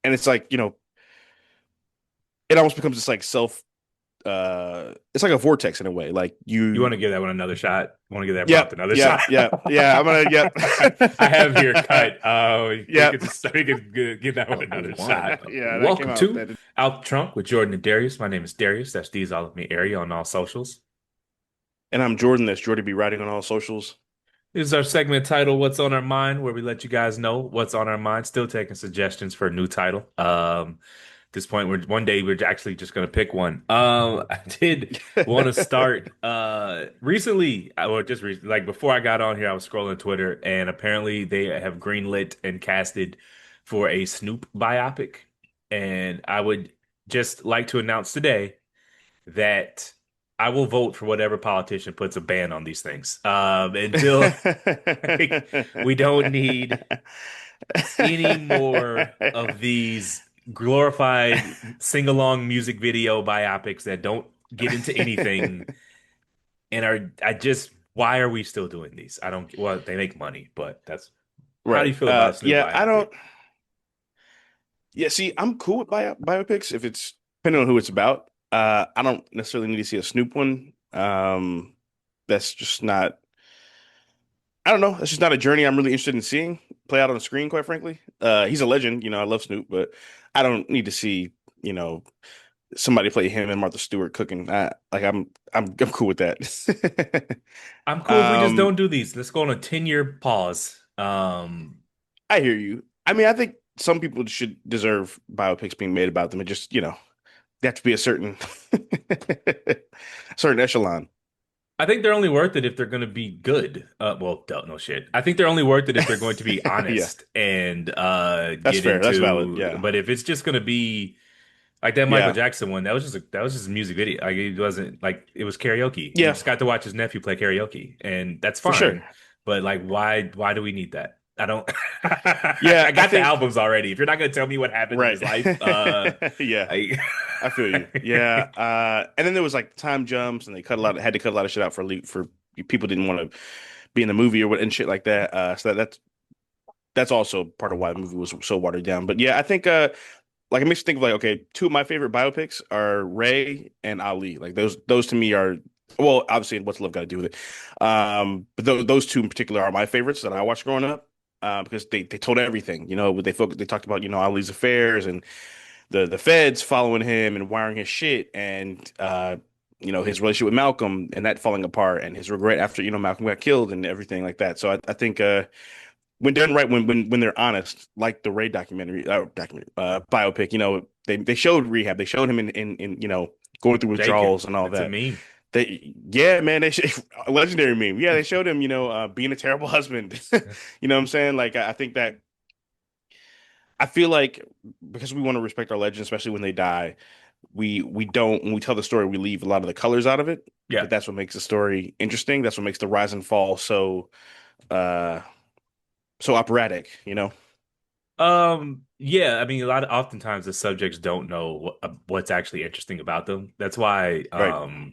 and it's like, it almost becomes this like it's like a vortex in a way. Like You want you to give that one another shot? Want to give that prompt Yep, another yep, shot? yep, yeah. I'm gonna yep. I have your cut. We Yep. could just we could give that one Round another one. shot. Yeah, that came Welcome out. to That Out the Trunk with Jordan and Darius. My name is Darius. That's D's all of me area on all socials. And I'm Jordan. That's Jordy be writing on all socials. This is our segment title, What's on Our Mind, where we let you guys know what's on our mind. Still taking suggestions for a new title. At this point, one day we're actually just gonna pick one. I did want to start recently, or just like before I got on here, I was scrolling Twitter, and apparently they have greenlit and casted for a Snoop biopic. And I would just like to announce today that I will vote for whatever politician puts a ban on these things. Until we don't need any more of these glorified sing-along music video biopics that don't get into anything and are I just why are we still doing these? I don't well, they make money, but that's how do Right. you feel about a Snoop Yeah, I biopic? don't. Yeah, see, I'm cool with biopics if it's depending on who it's about. I don't necessarily need to see a Snoop one. That's just not. I don't know. That's just not a journey I'm really interested in seeing play out on the screen, quite frankly. He's a legend, I love Snoop, but I don't need to see, you know, somebody play him and Martha Stewart cooking. I'm cool with that. I'm cool if we just Um, don't do these. Let's go on a 10-year pause. I hear you. I mean, I think some people should deserve biopics being made about them. It just, they have to be a certain certain echelon. I think they're only worth it if they're going to be good. Well, no shit. I think they're only worth it if they're going to be Yeah, honest and that's get fair. That's valid. into. Yeah. But if it's just going to be like that Michael Yeah. Jackson one, that was just a music video. Like it wasn't like it was karaoke. You Yeah, just got to watch his nephew play karaoke, and that's for sure. fine. But like, why do we need that? I don't. Yeah, I I got the think albums already. If you're not going to tell me what happened in right. his life, Yeah, I. I feel you. Yeah. And then there was like time jumps and they had to cut a lot of shit out for people didn't want to be in the movie or what and shit like that. So that's also part of why the movie was so watered down. But yeah, I think like it makes you think of like, okay, two of my favorite biopics are Ray and Ali. Like those to me are well, obviously, what's love got to do with it? But those two in particular are my favorites that I watched growing up because they told everything. They talked about Ali's affairs and the feds following him and wiring his shit and his relationship with Malcolm and that falling apart and his regret after Malcolm got killed and everything like that. So I think when done right, when they're honest, like the Ray biopic, they showed rehab, they showed him in going through Taken. withdrawals and all That's a that. meme. Yeah, man, a legendary meme. Yeah, they showed him, being a terrible husband. You know what I'm saying? Like, I think that I feel like because we want to respect our legends, especially when they die, we don't when we tell the story, we leave a lot of the colors out of it. Yeah. But that's what makes the story interesting. That's what makes the rise and fall uh so operatic. Yeah, I mean, oftentimes the subjects don't know what's actually interesting about them. That's why, Right.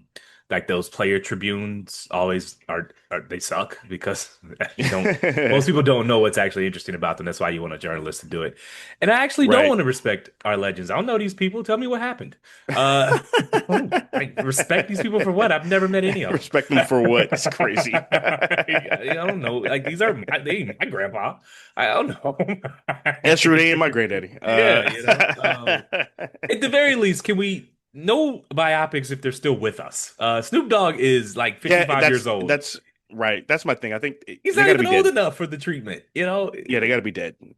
like those player tribunes always are they suck because you don't, most people don't know what's actually interesting about them. That's why you want a journalist to do it. And I actually don't Right. want to respect our legends. I don't know these people. Tell me what happened. Uh, like respect these people for what? I've never met any of them. Respect them for what? It's crazy. I don't know. Like these are they ain't my grandpa. I don't know. That's true. They ain't my granddaddy. Yeah, at the very least, can we no biopics if they're still with us? Snoop Dogg is like Yeah, 55 years old. that's right. That's my thing. I think He's they not got to even be old dead. enough for the treatment, Yeah, they got to be dead, and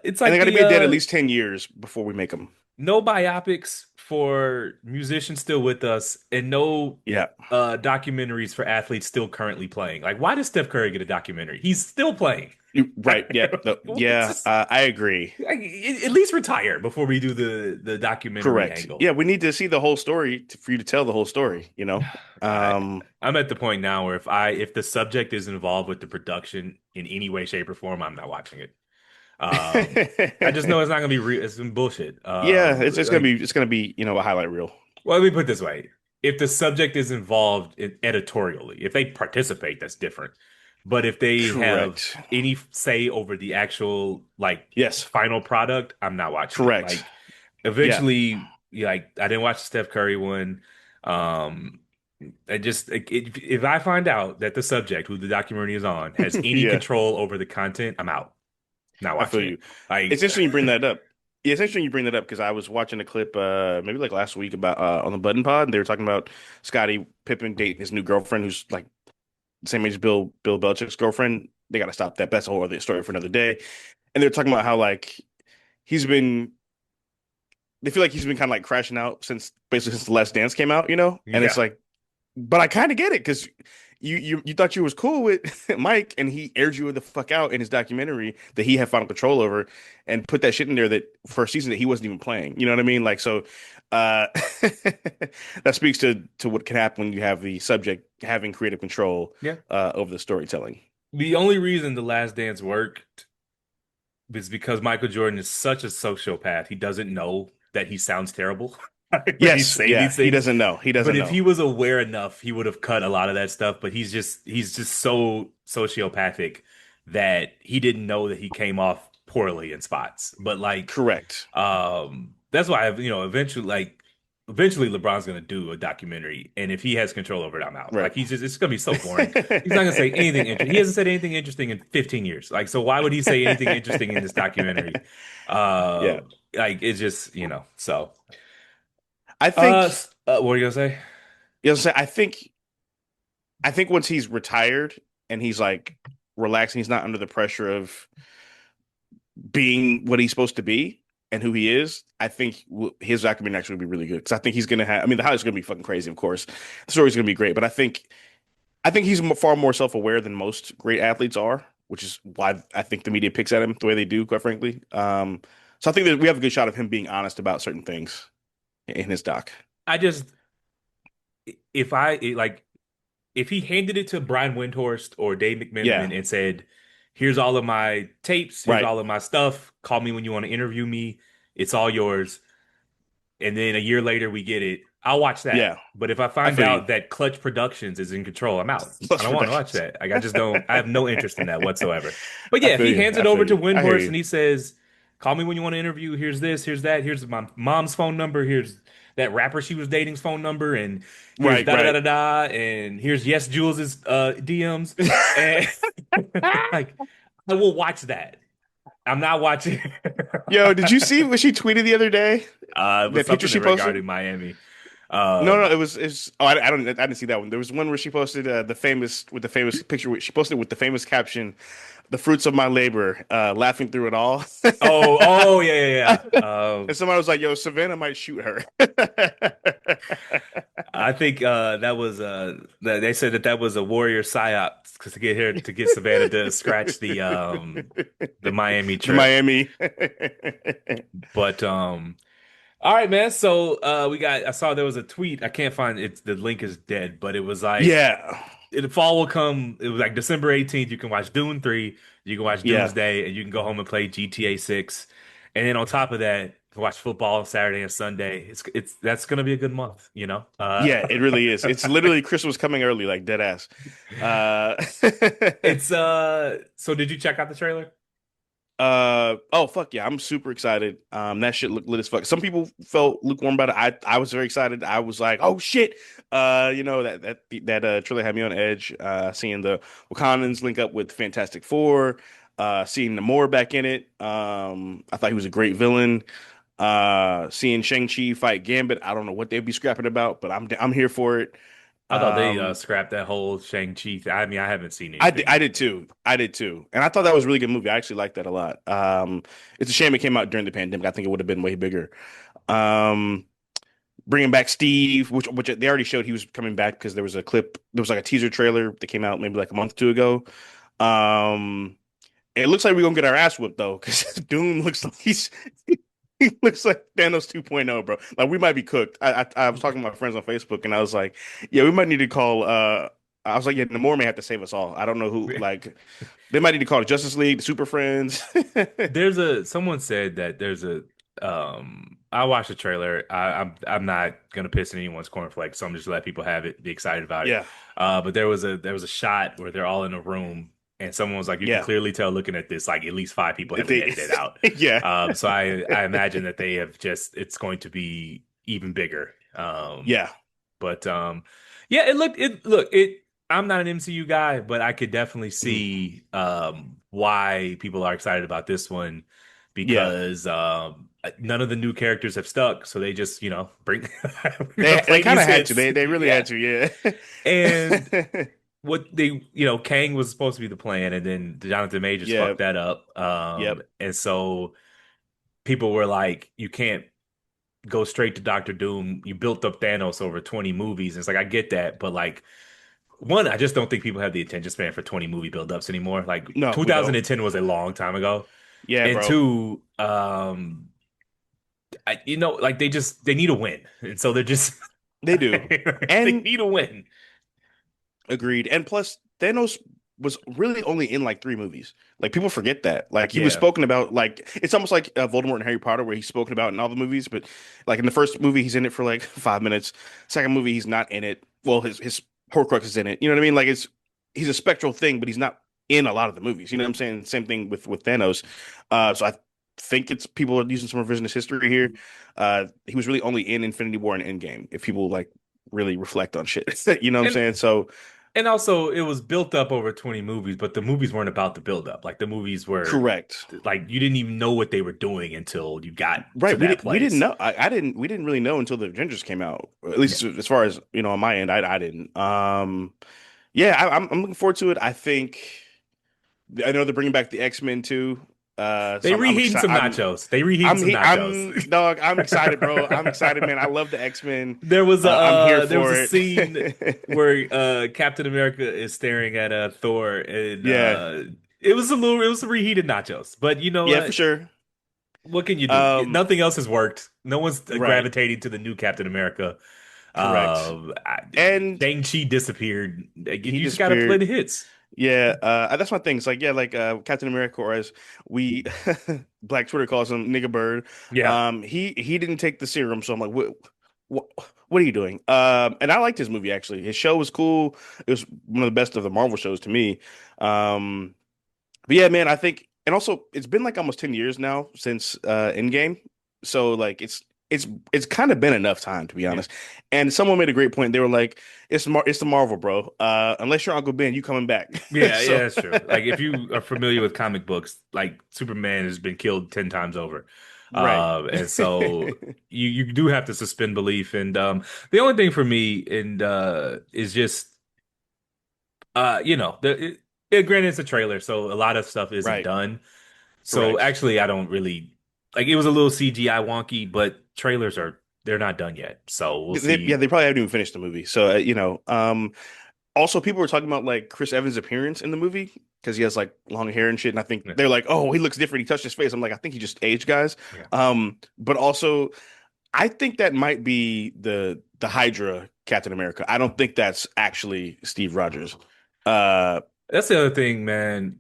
It's they like got to the be dead at least 10 years before we make them. no biopics for musicians still with us and no Yeah. documentaries for athletes still currently playing. Like, why does Steph Curry get a documentary? He's still playing. Right. Yeah. No, It's yeah. just, I agree. like, at least retire before we do the documentary Correct. angle. Yeah, we need to see the whole story for you to tell the whole story. I Um, I'm at the point now where if the subject is involved with the production in any way, shape, or form, I'm not watching it. I just know it's not gonna be real. It's some bullshit. yeah, it's gonna be a highlight reel. Well, let me put it this way: if the subject is involved editorially, if they participate, that's different. But if they have Correct. any say over the actual like Yes. final product, I'm not watching it. Correct. Like Yeah. eventually, like I didn't watch the Steph Curry one. Um, I just if I find out that the subject who the documentary is on has any Yeah. control over the content, I'm out. Not I feel watching it. you. It's Like interesting you bring that up. Yeah, it's interesting you bring that up because I was watching a clip maybe like last week about on the Button Pod, and they were talking about Scottie Pippen dating his new girlfriend who's like the same age as Bill Belichick's girlfriend. They got to stop that. That's a whole other story for another day. And they're talking about how like he's been they feel like he's been kind of like crashing out since basically since the Last Dance came out, you know? And it's yeah. like, but I kind of get it because you thought you was cool with Mike, and he aired you the fuck out in his documentary that he had final control over, and put that shit in there that for a season that he wasn't even playing. You know what I mean? Like so, uh, that speaks to what can happen when you have the subject having creative control Yeah. over the storytelling. The only reason The Last Dance worked is because Michael Jordan is such a sociopath. He doesn't know that he sounds terrible when he's Yes, saying yeah, these he things. doesn't know. He But doesn't if know. he was aware enough, he would have cut a lot of that stuff. But he's just so sociopathic that he didn't know that he came off poorly in spots. But like Correct. that's why eventually LeBron's gonna do a documentary, and if he has control over it, I'm out. Right. Like it's gonna be so boring. He's not gonna say anything interesting. He hasn't said anything interesting in 15 years. Like, so why would he say anything interesting in this documentary? Uh, Yeah. like it's just so. I think, What are you gonna say? you know, I think once he's retired and he's like relaxing, he's not under the pressure of being what he's supposed to be and who he is. I think his documentary actually will be really good because I think he's gonna have. I mean, the highlight's gonna be fucking crazy, of course. The story's gonna be great, but I think he's far more self aware than most great athletes are, which is why I think the media picks at him the way they do, quite frankly. So I think that we have a good shot of him being honest about certain things in his doc. I just if I like if he handed it to Brian Windhorst or Dave Yeah, McMenamin and said, "Here's all of my tapes, here's right. all of my stuff. Call me when you want to interview me. It's all yours." And then a year later we get it. I'll watch that. Yeah, But if I I find feel you. out that Clutch Productions is in control, I'm out. I Plus don't want to watch Productions. that. Like I just don't. I have no interest in that whatsoever. But I yeah, if feel he you. hands I it feel over to you. I hear Windhorst you. and he says, "Call me when you want to interview. Here's this. Here's that. Here's my mom's phone number. Here's that rapper she was dating's phone number, and here's Right, da da da right. da da, and here's Yes Jules's DMs." And like, I will watch that. I'm not watching. Yo, did you see what she tweeted the other day? It was That picture something she posted? regarding Miami. No, no, Um, it was. Oh, I didn't see that one. There was one where she posted the famous picture. She posted with the famous caption, "The fruits of my labor, laughing through it all." oh, yeah, yeah, yeah. And somebody was like, "Yo, Savannah might shoot her." I think that was they said that was a Warrior psyop because to get Savannah to scratch the Miami The trip. Miami. But all right, man. So I saw there was a tweet. I can't find it. The link is dead, but it was like Yeah, the fall will come. It was like December 18th. You can watch Dune 3, you can watch yeah, Doomsday, and you can go home and play GTA 6. And then on top of that, you can watch football on Saturday and Sunday. It's that's gonna be a good month, you know? yeah. It really is. It's literally Christmas coming early, like dead ass. Uh, It's so did you check out the trailer? oh fuck yeah, I'm super excited. That shit looked lit as fuck. Some people felt lukewarm about it. I was very excited. I was like, oh shit. That trailer had me on edge. Seeing the Wakandans link up with Fantastic Four, seeing Namor back in it. I thought he was a great villain. Seeing Shang-Chi fight Gambit. I don't know what they'd be scrapping about, but I'm here for it. I thought they Um, scrapped that whole Shang-Chi. I mean, I haven't seen I did, anything I yet. did too. I did too. And I thought that was a really good movie. I actually liked that a lot. It's a shame it came out during the pandemic. I think it would have been way bigger. Um, Bringing back Steve, which they already showed he was coming back because there was a clip, there was like a teaser trailer that came out maybe like a month or two ago. Um, it looks like we're gonna get our ass whipped though, because Doom looks like he looks like Thanos 2.0, bro. Like we might be cooked. I was talking to my friends on Facebook and I was like, yeah, we might need to call I was like, yeah, Namor may have to save us all. I don't know who, like, they might need to call the Justice League, the Super Friends. There's a someone said that there's a I watched the trailer. I'm not gonna piss in anyone's cornflakes, so I'm just let people have it, be excited about it. Yeah. But there was a shot where they're all in a room And someone was like, you can Yeah. clearly tell looking at this, like at least five people have They, edited it out. yeah. So I imagine that they have just it's going to be even bigger. Yeah. But yeah, it I'm not an MCU guy, but I could definitely Mhm. see why people are excited about this one Yeah. because none of the new characters have stuck, so they just, bring They play kind these of had to. hits. They really Yeah. had to. Yeah. And what Kang was supposed to be the plan, and then Jonathan Majors Yeah. fucked that up. Yep. And so people were like, you can't go straight to Doctor Doom. You built up Thanos over 20 movies. And it's like, I get that, but like, one, I just don't think people have the attention span for 20 movie buildups anymore. Like No, we don't. 2010 was a long time ago. Yeah, And bro. two, like they need a win. And so they're just They do. they And need a win. agreed. And plus, Thanos was really only in like three movies. Like people forget that. Like he was Yeah. spoken about. Like it's almost like Voldemort and Harry Potter, where he's spoken about in all the movies. But like in the first movie, he's in it for like 5 minutes. Second movie, he's not in it. Well, his Horcrux is in it. You know what I mean? Like he's a spectral thing, but he's not in a lot of the movies. You know what I'm saying? Same thing with Thanos. So I think it's people are using some revisionist history here. He was really only in Infinity War and Endgame. If people like really reflect on shit, you know what I'm And saying? So and also it was built up over 20 movies, but the movies weren't about the build up. Like the movies were correct. like you didn't even know what they were doing until you got to Right. that We didn't place. know. I didn't. We didn't really know until the Avengers came out. At Yeah. least as far as on my end, I didn't. Yeah, I'm looking forward to it. I know they're bringing back the X-Men too. They So I'm reheating excited. some nachos. They reheating some I'm nachos. dog. I'm excited, bro. I'm excited, man. I love the X-Men. I'm here There was for a scene it. where Captain America is staring at Thor and Yeah. it was some reheated nachos. But you know Yeah, for what? Sure. What can you do? Um, Nothing else has worked. No one's right. gravitating to the new Captain America. Correct. And Shang-Chi disappeared. Like, he you just gotta play disappeared. the hits. Yeah, that's my thing. It's like, yeah, like Captain America, or as we Black Twitter calls him, Nigga Bird. Yeah. He didn't take the serum, so I'm like, what, what are you doing? And I liked his movie actually. His show was cool. It was one of the best of the Marvel shows to me. Um, but yeah, man, I think, and also it's been like almost 10 years now since Endgame. So like it's kind of been enough time to be Yeah. honest. And someone made a great point. They were like, it's the Marvel, bro. Unless you're Uncle Ben, you coming back. Yeah, So that's true. Like if you are familiar with comic books, like Superman has been killed 10 times over. right. And so you do have to suspend belief. And the only thing for me and is just granted it's a trailer, so a lot of stuff isn't Right. done. So Correct. actually I don't really like it was a little CGI wonky, but trailers they're not done yet. So we'll Yeah, see. they probably haven't even finished the movie. So also people were talking about like Chris Evans' appearance in the movie because he has like long hair and shit. And I think Yeah. they're like, oh, he looks different. He touched his face. I'm like, I think he just aged, guys. Yeah. But also I think that might be the Hydra Captain America. I don't think that's actually Steve Rogers. Uh, That's the other thing, man.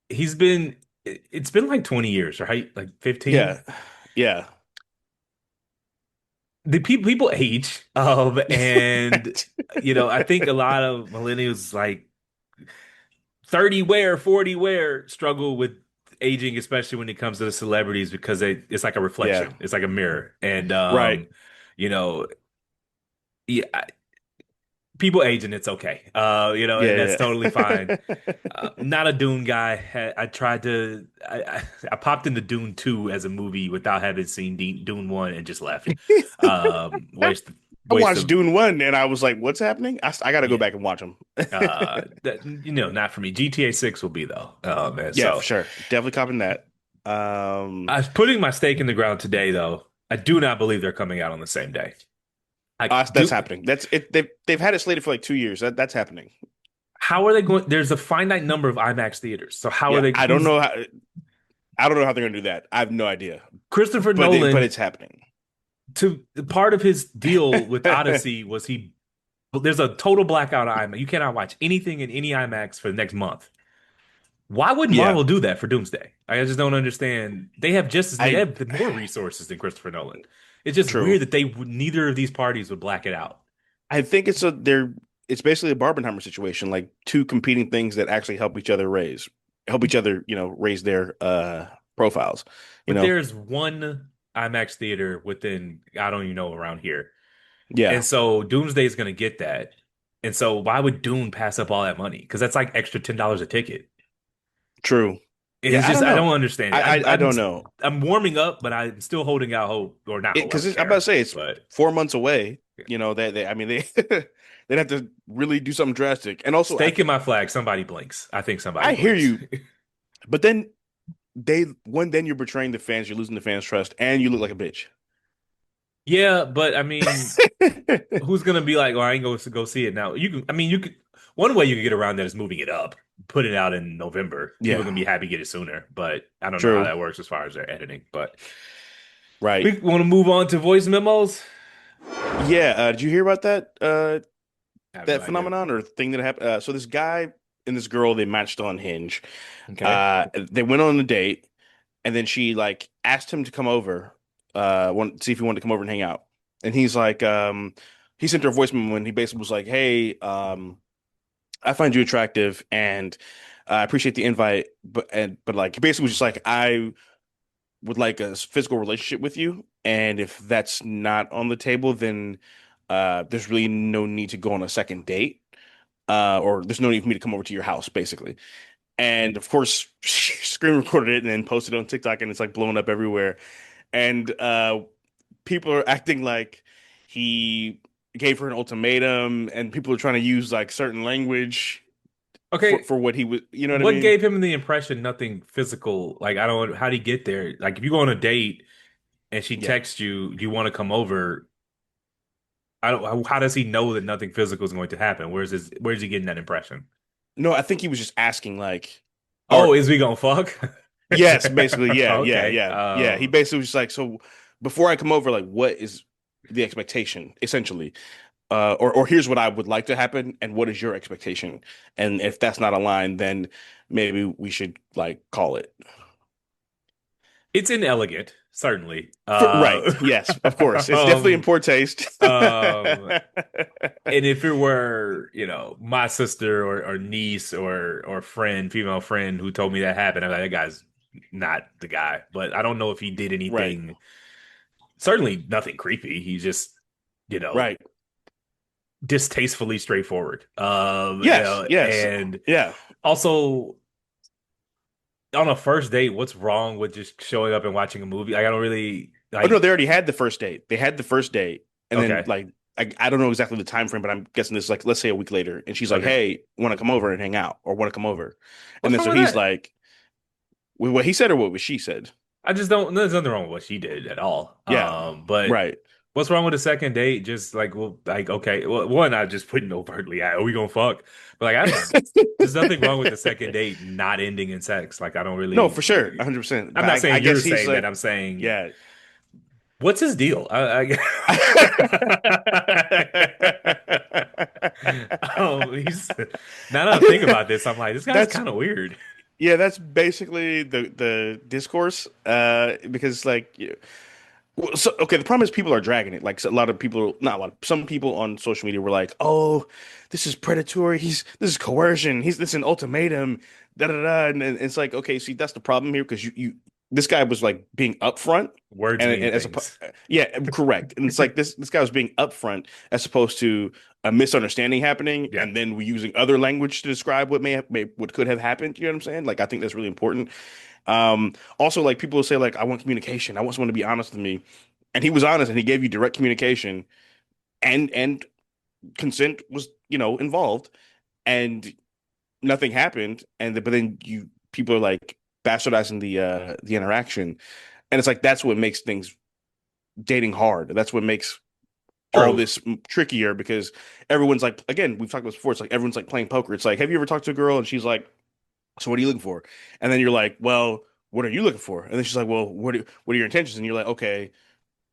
He's been it's been like 20 years, right? Like 15. yeah, yeah. The people age, and I think a lot of millennials like 30 wear, 40 wear struggle with aging, especially when it comes to the celebrities because it's like a Yeah, reflection, it's like a mirror, and right. you know, yeah, people age and it's okay, and that's Yeah, totally fine. yeah. Not a Dune guy. I tried to. I popped into Dune 2 as a movie without having seen Dune 1 and just left. Waste I waste watched of Dune 1 and I was like, what's happening? I got to go yeah. back and watch them. Not for me. GTA 6 will be though. Man. Yeah, for So sure. Definitely copying that. Um, I was putting my stake in the ground today though. I do not believe they're coming out on the same day. I that's do. happening. That's it. They've had it slated for like 2 years. That's happening. How are they going? There's a finite number of IMAX theaters. So how are Yeah, they? Who's I don't know how they're gonna do that. I have no idea. Christopher But Nolan? it's happening. To part of his deal with Odyssey was there's a total blackout on IMAX. You cannot watch anything in any IMAX for the next month. Why would Yeah, Marvel do that for Doomsday? I just don't understand. They I have more resources than Christopher Nolan. It's just true. weird that neither of these parties would black it out. I think it's a they're it's basically a Barbenheimer situation, like two competing things that actually help each other, raise their profiles, you But know. there's one IMAX theater within, I don't even know, around here. Yeah, And so Doomsday is going to get that. And so why would Dune pass up all that money? Because that's like extra $10 a ticket. true. And Yeah, it's I just, don't I know. don't understand it. I don't know. I'm warming up, but I'm still holding out hope, or not hope, I Because don't I'm about to care. say it's But 4 months away. I mean, they they'd have to really do something drastic. And also, staking my flag, somebody blinks. I think somebody I hear blinks. you, but then you're betraying the fans, you're losing the fans' trust, and you look like a bitch. Yeah, but I mean, who's gonna be like, "Oh, I ain't going to go see it now"? You can, I mean, you could. One way you could get around that is moving it up, put it out in November. People are Yeah, gonna be happy to get it sooner, but I don't know how true. that works as far as their editing. But Right. we want to move on to voice memos. Yeah. Did you hear about that? I have no That idea. phenomenon or thing that happened. So this guy and this girl, they matched on Hinge. Okay. They went on a date, and then she like asked him to come over, want see if he wanted to come over and hang out. And he's like, he sent her a voicemail when he basically was like, "Hey, I find you attractive, and I appreciate the invite, but like he basically was just like, I would like a physical relationship with you, and if that's not on the table, then there's really no need to go on a second date." Or there's no need for me to come over to your house, basically. And of course, she screen recorded it and then posted it on TikTok, and it's like blowing up everywhere. And people are acting like he gave her an ultimatum, and people are trying to use like certain language for Okay. what he was. You know what I What mean? gave him the impression nothing physical? Like, I don't, how'd he get there? Like, if you go on a date and she Yeah. texts you, "Do you want to come over?" I don't, how does he know that nothing physical is going to happen? Where's he getting that impression? No, I think he was just asking like, Oh, or is we gonna fuck? yes, basically, yeah, yeah, Okay. yeah, yeah. He basically was just like, so before I come over, like, what is the expectation, essentially? Or here's what I would like to happen, and what is your expectation? And if that's not aligned, then maybe we should like call it. It's inelegant, certainly. Right. Yes, of course. It's definitely in Um, poor taste. um, and if it were, my sister or niece or friend, female friend who told me that happened, I'm like, that guy's not the guy. But I don't know if he did Right. anything, certainly nothing creepy. He just, you know, Right. distastefully straightforward. Yes. Yes. And Yeah. also on a first date, what's wrong with just showing up and watching a movie? Like, I don't really Oh no, like. they already had the first date. They had the first date, and then Okay, like I don't know exactly the time frame, but I'm guessing this is like let's say a week later, and she's like, okay. "Hey, want to come over and hang out, or want to come over?" And What's then wrong so with he's that? like, "What he said or what she said?" I just don't. There's nothing wrong with what she did at all. Yeah. But Right. what's wrong with a second date? Just like, well, like, okay, well, one, I just putting overtly, are we gonna fuck? But like, there's nothing wrong with the second date not ending in sex. Like, I don't No, for sure, really. 100%. I'm But not I saying you're guess he's saying that. like, I'm saying, yeah. what's his deal? He's now that I think about this, I'm like, this guy's That's kind of weird. yeah, that's basically the discourse. Because like, well, so okay, the problem is people are dragging it. Like so a lot of people, not a lot, some people on social media were like, "Oh, this is predatory. This is coercion. This is an ultimatum." Da da da. And it's like, okay, see, that's the problem here because you this guy was like being upfront, Words and, mean and things. yeah, correct. And it's like this guy was being upfront as opposed to a misunderstanding happening, Yeah. and then we're using other language to describe what could have happened. You know what I'm saying? Like I think that's really important. Also, like people will say, like, I want communication. I want someone to be honest with me. And he was honest and he gave you direct communication and consent was, involved and nothing happened. But then people are like bastardizing the interaction. And it's like that's what makes things dating hard. That's what makes all True. this trickier because everyone's like, again, we've talked about this before. It's like everyone's like playing poker. It's like, have you ever talked to a girl and she's like, so what are you looking for? And then you're like, well, what are you looking for? And then she's like, well, what are your intentions? And you're like, okay,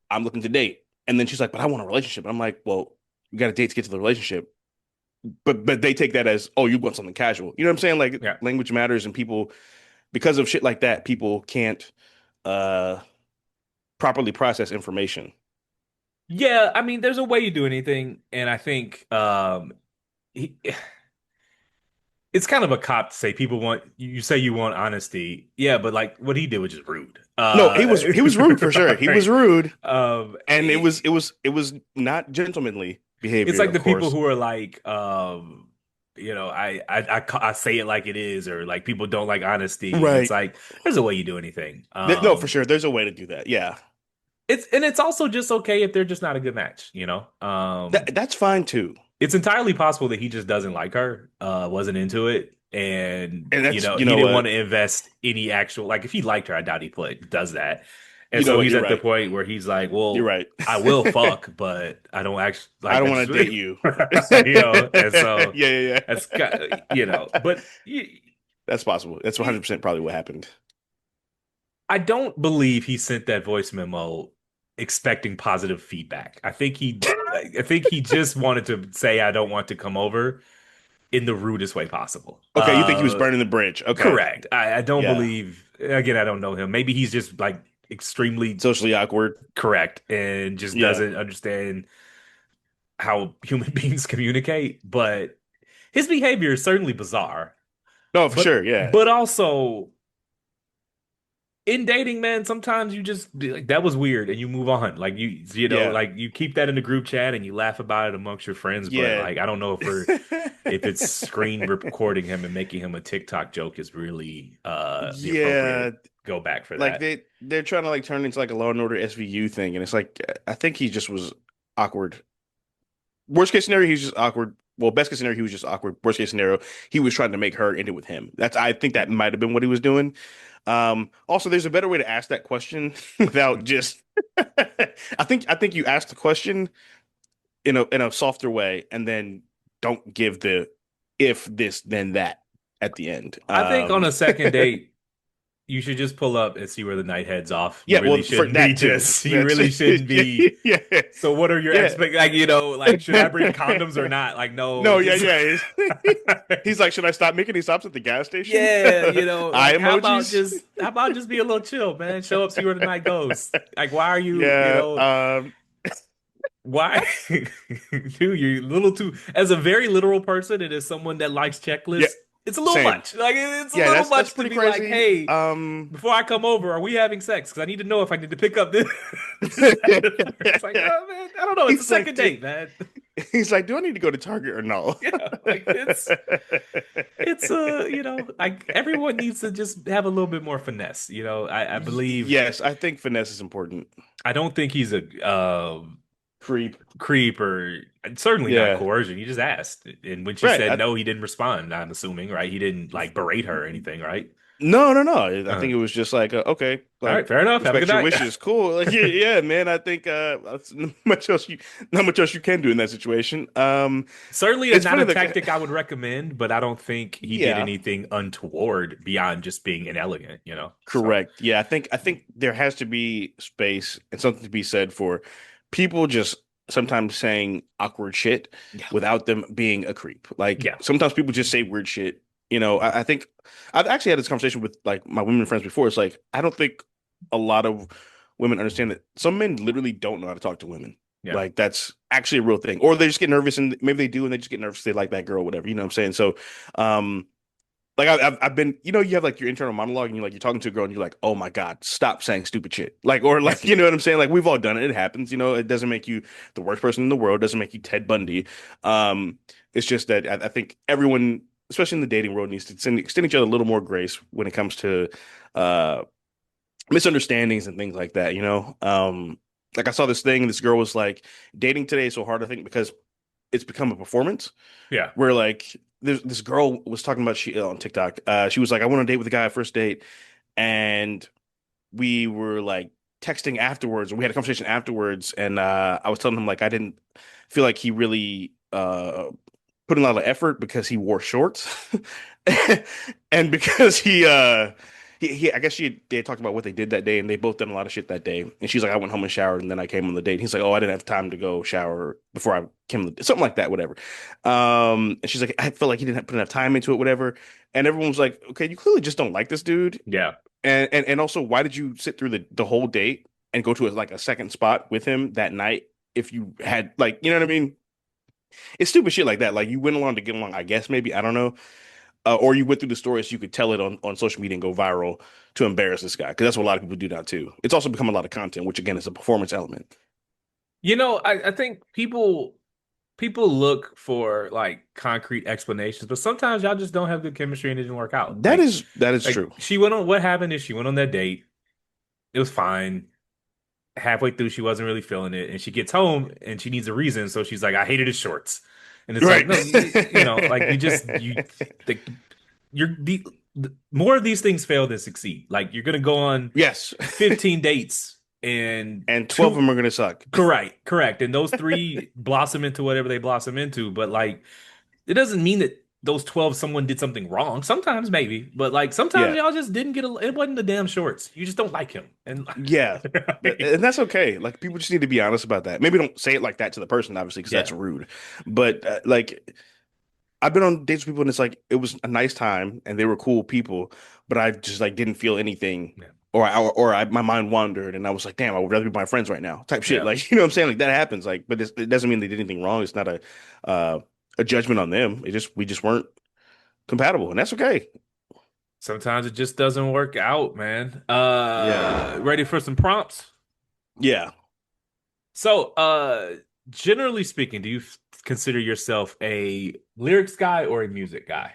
I'm looking to date. And then she's like, but I want a relationship. And I'm like, well, you got to date to get to the relationship. But they take that as, oh, you want something casual. You know what I'm saying? Like Yeah. language matters, and people, because of shit like that, people can't uh properly process information. Yeah, I mean, there's a way you do anything, and I think he, it's kind of a cop to say people want you say you want honesty. Yeah, but like what he did was just rude. No, he was rude for sure. He was Right. rude, and it was It, it was it was not gentlemanly it's behavior, like of the people course. who are like, I say it like it is, or like people don't like honesty, and it's Right. like there's a way you do anything. No, for sure. There's a way to do that. Yeah. It's also just okay if they're just not a good match, you know. That's fine too. It's entirely possible that he just doesn't like her, wasn't into it, and And that's, you he know didn't want what? to invest any actual like if he liked her, I doubt he does that. And You know so what? he's You're at the right. point where he's like, You're "Well, right. I will fuck, but I don't actually I like don't I want just to date you. and Yeah, so yeah, that's yeah. but That's possible. That's he, 100% probably what happened. I don't believe he sent that voice memo expecting positive feedback. I think he just wanted to say I don't want to come over in the rudest way possible. Okay, you think he was burning the bridge? Okay. Correct. I don't Yeah. believe, again, I don't know him. Maybe he's just like extremely Socially awkward. correct and just Yeah. doesn't understand how human beings communicate. But his behavior is certainly bizarre. No, for But sure. Yeah. but also in dating, man, sometimes you just be like that was weird and you move on. Like Yeah. like you keep that in the group chat and you laugh about it amongst your friends. But Yeah. like I don't know if it's screen recording him and making him a TikTok joke is really the Yeah. appropriate go back for Like that. they're trying to like turn it into like a Law and Order SVU thing, and it's like I think he just was awkward. Worst case scenario, he's just awkward. Well, best case scenario, he was just awkward. Worst case scenario, he was trying to make her end it with him. I think that might have been what he was doing. Also, there's a better way to ask that question without just. I think you ask the question in a softer way, and then don't give the if this then that at the end. I think on a second date, you should just pull up and see where the night heads off. You Yeah, really well, for shouldn't be that too. just you That's really shouldn't be. yeah, So what are your yeah. like like should I bring condoms or not? Like no, No, yeah, just yeah. He's like, should I stop making these stops at the gas station? yeah, Eye like emojis. how about just be a little chill, man? Show up, see where the night goes. Like why are you, Yeah. why dude, you're a little too as a very literal person and as someone that likes Yeah. checklists, it's a little Same. much. Like it's a Yeah. little That's much to pretty be like, crazy. hey, before I come over, are we having sex? Because I need to know if I need to pick up this. It's like, oh man, I don't know. It's a He's like, second date, man. he's like, do I need to go to Target or no? Yeah, like it's like everyone needs to just have a little bit more finesse. I believe Yes, I think finesse is important. I don't think he's a Creep. creep or certainly not Yeah. coercion. He just asked, and when she Right. said no, he didn't respond. I'm assuming, right? He didn't like berate her or anything, right? No, no, no. I Uh, think it was just like, okay, all right, like fair enough. Have a good respect your night. wishes. Cool. Like, yeah, yeah, man. I think that's not much else you can do in that situation. Certainly It's not funny a that tactic I would recommend, but I don't think he did yeah, anything untoward beyond just being inelegant, So, correct. Yeah, I think there has to be space and something to be said for people just sometimes saying awkward shit yeah. without them being a creep. Like Yeah. sometimes people just say weird shit. I think I've actually had this conversation with like my women friends before. It's like I don't think a lot of women understand that some men literally don't know how to talk to women. Yeah. Like that's actually a real thing. Or they just get nervous and maybe they do and they just get nervous they like that girl, whatever. You know what I'm saying? So um like I've been, you have like your internal monologue and you're talking to a girl and you're like, oh my God, stop saying stupid shit. Like, or like, you know what I'm saying? Like we've all done it. It happens, it doesn't make you the worst person in the world. It doesn't make you Ted Bundy. It's just that I think everyone, especially in the dating world, needs to extend each other a little more grace when it comes to, uh, misunderstandings and things like that. Like I saw this thing, and this girl was like, dating today is so hard, I think, because it's become a performance Yeah. where like this girl was talking about she on TikTok. She was like, I went on a date with a guy first date, and we were like texting afterwards, or we had a conversation afterwards, and I was telling him like I didn't feel like he really put in a lot of effort because he wore shorts, and because he I guess they had talked about what they did that day, and they both done a lot of shit that day. And she's like, I went home and showered, and then I came on the date. And he's like, oh, I didn't have time to go shower before I came, something like that, whatever. And she's like, I felt like he didn't put enough time into it, whatever. And everyone was like, okay, you clearly just don't like this dude. Yeah. And also, why did you sit through the whole date and go to like a second spot with him that night if you had like, you know what I mean? It's stupid shit like that. Like you went along to get along, I guess maybe I don't know, or you went through the story so you could tell it on social media and go viral to embarrass this guy because that's what a lot of people do now too. It's also become a lot of content, which again is a performance element. I think people look for like concrete explanations, but sometimes y'all just don't have good chemistry and it didn't work out. That is true. Like she went on what happened is she went on that date. It was fine. Halfway through, she wasn't really feeling it, and she gets home and she needs a reason, so she's like, "I hated his shorts," and it's like, Right. no, like you like the more of these things fail than succeed. Like you're gonna go on Yes. 15 dates and And 12 of two them are gonna suck. correct, and those three blossom into whatever they blossom into, but like it doesn't mean that those 12 someone did something wrong. Sometimes maybe, but like sometimes Yeah. y'all just didn't it wasn't the damn shorts. You just don't like him. And Yeah. And that's okay. Like people just need to be honest about that. Maybe don't say it like that to the person, obviously, because that's yeah. rude. But like I've been on dates with people and it's like it was a nice time and they were cool people, but I just like didn't feel anything Yeah. my mind wandered and I was like, damn, I would rather be my friends right now. Type shit. Yeah. Like, you know what I'm saying? Like that happens. Like, but it doesn't mean they did anything wrong. It's not uh a judgment on them. It just we just weren't compatible and that's okay. Sometimes it just doesn't work out, man. Yeah. Ready for some prompts? Yeah. So, generally speaking, do you consider yourself a lyrics guy or a music guy?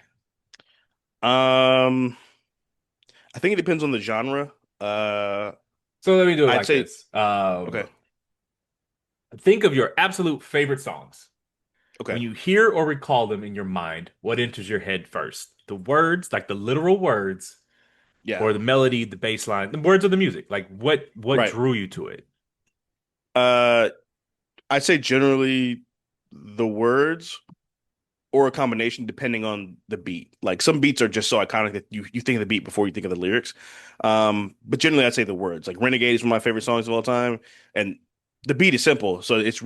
Um I think it depends on the genre. Uh So let me do it I'd like say this. okay. Think of your absolute favorite songs. Okay. When you hear or recall them in your mind, what enters your head first? The words, like the literal words, Yeah. or the melody, the bass line, the words of the music. Like what Right. drew you to it? Uh I'd say generally the words or a combination depending on the beat. Like some beats are just so iconic that you think of the beat before you think of the lyrics. But generally I'd say the words. Like Renegade is one of my favorite songs of all time. And the beat is simple, so it's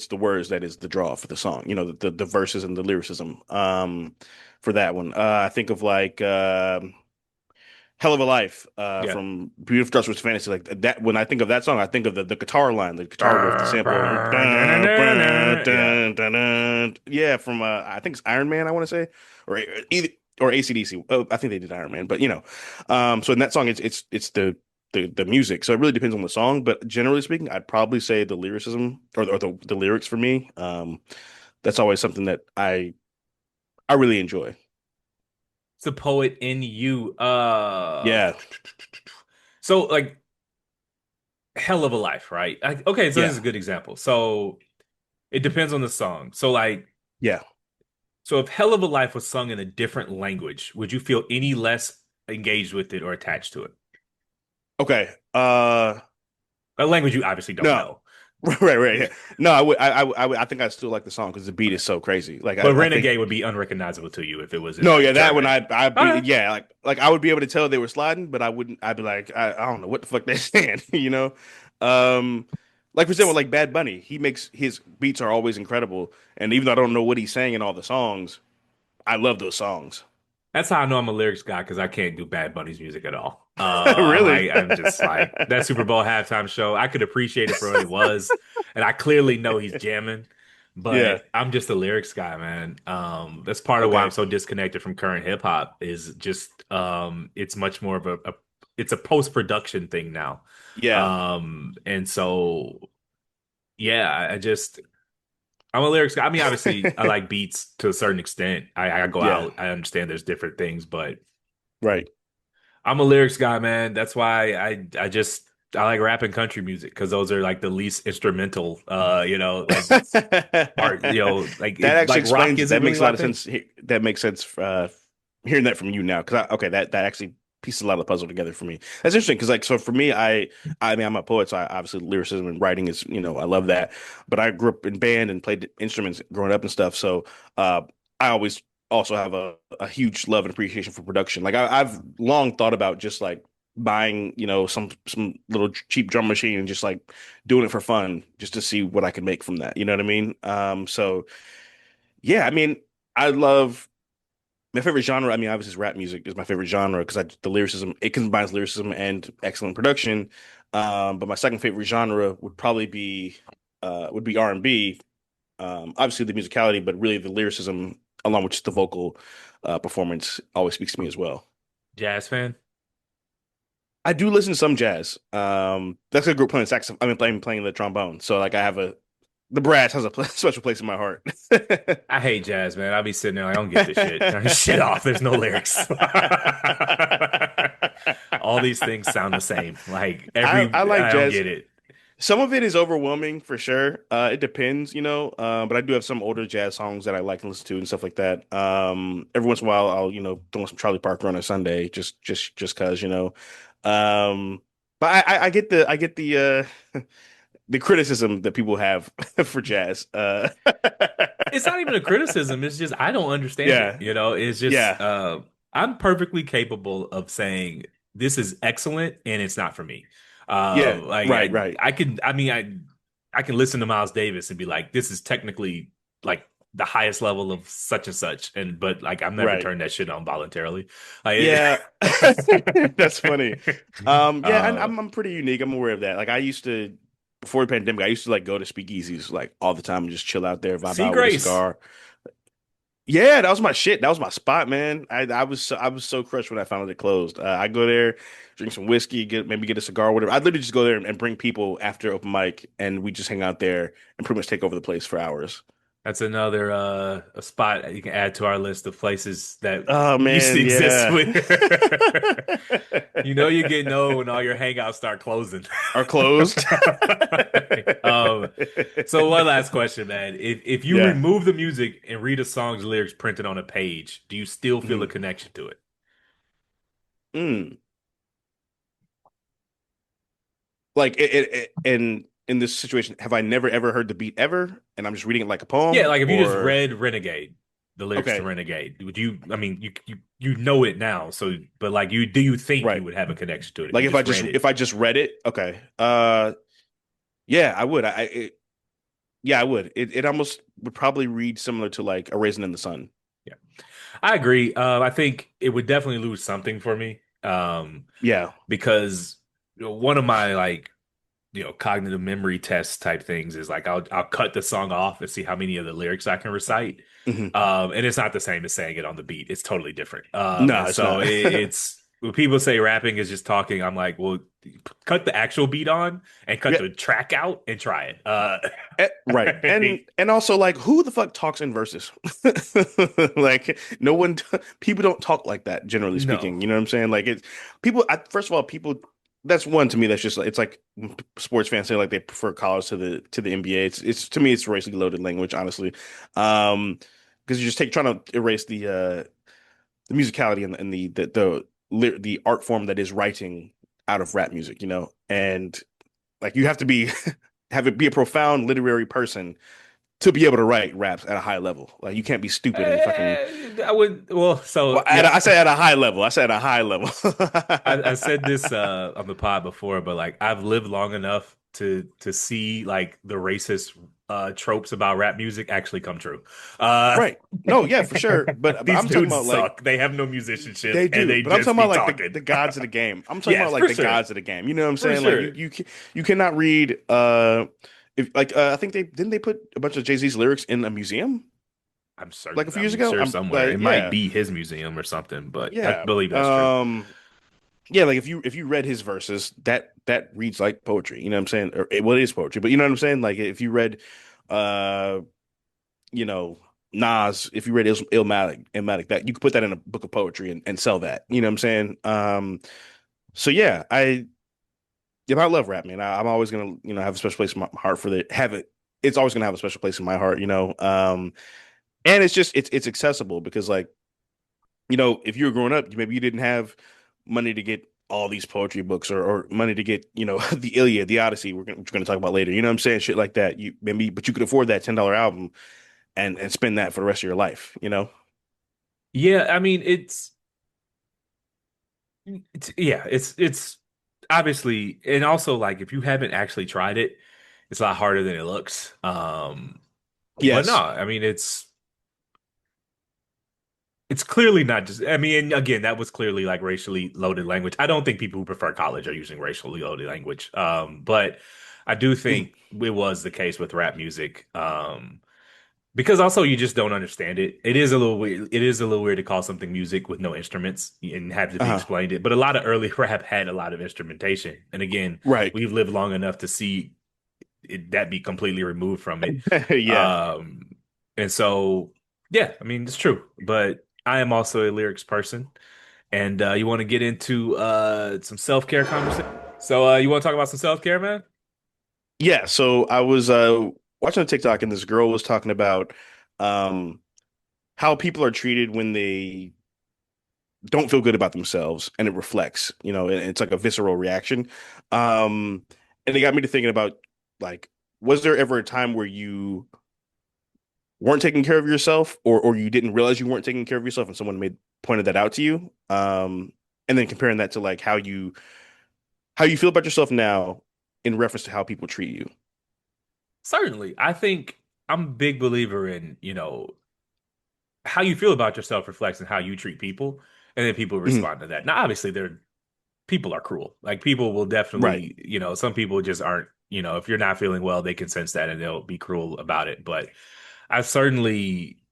the words that is the draw for the song, the verses and the lyricism. For that one. I think of like Hell of a Life Yeah. from Beautiful Dark Twisted Fantasy. Like that when I think of that song, I think of the guitar line, the guitar riff, the Brr, sample. brr, dun, dun, dun, dun. Yeah. Yeah, from I think it's Iron Man, I want to say, or either or AC/DC. Oh, I think they did Iron Man, but so in that song, it's the music. So it really depends on the song, but generally speaking, I'd probably say the lyricism or the lyrics for me. That's always something that I really enjoy. It's the poet in you. Yeah, So like hell of a life, right? Okay, so this is yeah, a good example. So it depends on the song. So like, yeah. so if hell of a life was sung in a different language, would you feel any less engaged with it or attached to it? Okay. A language you obviously don't No. know. Right, right. Yeah. No, I think I still like the song because the beat is so crazy. Like But I think Renegade would be unrecognizable to you if it was in no, like yeah, that one German. I'd All be right. yeah, like I would be able to tell they were sliding, but I wouldn't. I'd be like I don't know what the fuck they're saying, you know. Um, like for example, like Bad Bunny, he makes his beats are always incredible, and even though I don't know what he's saying in all the songs, I love those songs. That's how I know I'm a lyrics guy because I can't do Bad Bunny's music at all. Really? I'm just like that Super Bowl halftime show. I could appreciate it for what it was, and I clearly know he's jamming, Yeah. but I'm just a lyrics guy, man. That's part of why I'm Okay. so disconnected from current hip hop. Is just it's much more of it's a post production thing now, Yeah. and so yeah, I just I'm a lyrics guy. I mean, obviously, I like beats to a certain extent. I go Yeah. out. I understand there's different things, but Right. I'm a lyrics guy, man. That's why I like rap and country music because those are like the least instrumental. Like part. Like That actually like rock explains it. isn't That really makes a lot my of thing. sense. That makes sense. Hearing that from you now, because okay, that actually pieces a lot of the puzzle together for me. That's interesting because like so for me, I mean I'm a poet, so I obviously lyricism and writing is I love that. But I grew up in band and played instruments growing up and stuff, so uh, I always also have a huge love and appreciation for production. Like I've long thought about just like buying some little cheap drum machine and just like doing it for fun, just to see what I can make from that. You know what I mean? So yeah, I mean I love. My favorite genre, I mean, obviously, is rap music is my favorite genre because the lyricism it combines lyricism and excellent production. But my second favorite genre would probably be R&B, Obviously the musicality, but really the lyricism along with just the vocal performance always speaks to me as well. Jazz fan? I do listen to some jazz. That's a group playing saxophone. I mean, playing the trombone. So like I have the brass has a special place in my heart. I hate jazz, man. I'll be sitting there like, I don't get this shit. Shit off. There's no lyrics. All these things sound the same. Like I like I don't jazz. get it. Some of it is overwhelming for sure. It depends, but I do have some older jazz songs that I like to listen to and stuff like that. Every once in a while, I'll throw on some Charlie Parker on a Sunday, just cause. Um, but I get the the criticism that people have for jazz. It's not even a criticism. It's just I don't understand it. Yeah, It's just yeah, I'm perfectly capable of saying this is excellent and it's not for me. yeah. Like Right, right. I can listen to Miles Davis and be like, this is technically like the highest level of such and such, and but like I've never Right. turned that shit on voluntarily. Like, Yeah, that's funny. Yeah, uh, I'm pretty unique. I'm aware of that. Like I used to before the pandemic, I used to like go to speakeasies like all the time and just chill out there, vibe see out with a Grace. cigar. Yeah, that was my shit. That was my spot, man. I was so crushed when I found out it closed. I go there, drink some whiskey, get a cigar, whatever. I literally just go there and bring people after open mic, and we just hang out there and pretty much take over the place for hours. That's another a spot you can add to our list of places that Oh used to man, exist yeah. with you're getting old when all your hangouts start closing. Are closed. um so one last question, man. If you Yeah. remove the music and read a song's lyrics printed on a page, do you still feel a Mhm. connection to it? Mm. Like in this situation, have I never ever heard the beat ever, and I'm just reading it like a Yeah, poem, like if you just or read Renegade, the lyrics to okay, Renegade, would you I mean you know it now, so but like you do you think you right? would have a connection to it if Like you if I just just read it? if I just read it, okay, yeah, I would. Yeah, I would. It almost would probably read similar to like A Raisin in the Sun. Yeah. I agree. I think it would definitely lose something for me. Yeah. Because one of my like cognitive memory test type things is like I'll cut the song off and see how many of the lyrics I can recite. Hmm. And it's not the same as saying it on the beat. It's totally different. No, And it's so not. it's when people say rapping is just talking, I'm like, well, cut the actual beat on and cut Yeah, the track out and try it. right. And also like who the fuck talks in verses? Like no one people don't talk like that generally No. speaking. You know what I'm saying? Like it's people first of all people that's one to me that's just like it's like sports fans say like they prefer college to the NBA. It's to me it's racially loaded language, honestly. Because you just trying to erase the musicality and the art form that is writing out of rap music, and like you have to be have it be a profound literary person to be able to write raps at a high level. Like you can't be stupid and fucking. I would, well, Well, so yeah, I say at a high level. I say at a high level. I said this on the pod before, but like I've lived long enough to see like the racist tropes about rap music actually come true. Uh Right. No, yeah, for sure. But these I'm talking dudes about like suck. They have no musicianship they and do. they But I'm just talking be about like talking. the gods of the game. I'm talking about Yes, like for the sure. gods of the game. You know what I'm For saying? Like sure. you cannot read if like I think they put a bunch of Jay-Z's lyrics in a museum like a few years I'm ago. sure I'm somewhere. like It might yeah. be his museum or something, but I Yeah. believe that's true. Yeah, like if you read his verses, that reads like poetry. You know what I'm saying? Or well, it is poetry, but you know what I'm saying? Like if you read uh you know, Nas, if you read Illmatic, that you could put that in a book of poetry and sell that. You know what I'm saying? So yeah, yeah, I love rap, man. I'm always gonna, have a special place in my heart for the have it. It's always gonna have a special place in my heart. And it's accessible because like, if you were growing up, maybe you didn't have money to get all these poetry books or money to get, the Iliad, the Odyssey, we're gonna talk about later. You know what I'm saying? Shit like that. But you could afford that $10 album and spend that for the rest of your life. Yeah, I mean yeah, it's obviously, and also like if you haven't actually tried it, it's a lot harder than it looks. But no, Yes. I mean it's clearly not just, I mean, and again, that was clearly like racially loaded language. I don't think people who prefer college are using racially loaded language. But I do Mhm. think it was the case with rap music. Because also you just don't understand it. It is a little weird. It is a little weird to call something music with no instruments and have to be Uh-huh. explained it. But a lot of early rap had a lot of instrumentation. And again, Right. we've lived long enough to see that be completely removed from it. Yeah. Um, and so, yeah, I mean, it's true. But I am also a lyrics person. And you want to get into some self-care conversation? So you want to talk about some self-care, man? Yeah. So I was watching a TikTok and this girl was talking about um how people are treated when they don't feel good about themselves and it reflects, and it's like a visceral reaction. And it got me to thinking about like, was there ever a time where you weren't taking care of yourself or you didn't realize you weren't taking care of yourself and someone made pointed that out to you? And then comparing that to like how you feel about yourself now in reference to how people treat you. Certainly. I think I'm a big believer in, how you feel about yourself reflects in how you treat people, and then people Mhm. respond to that. Now, obviously, people are cruel. Like people will Right. definitely, some people just aren't, if you're not feeling well, they can sense that and they'll be cruel about it. But I certainly,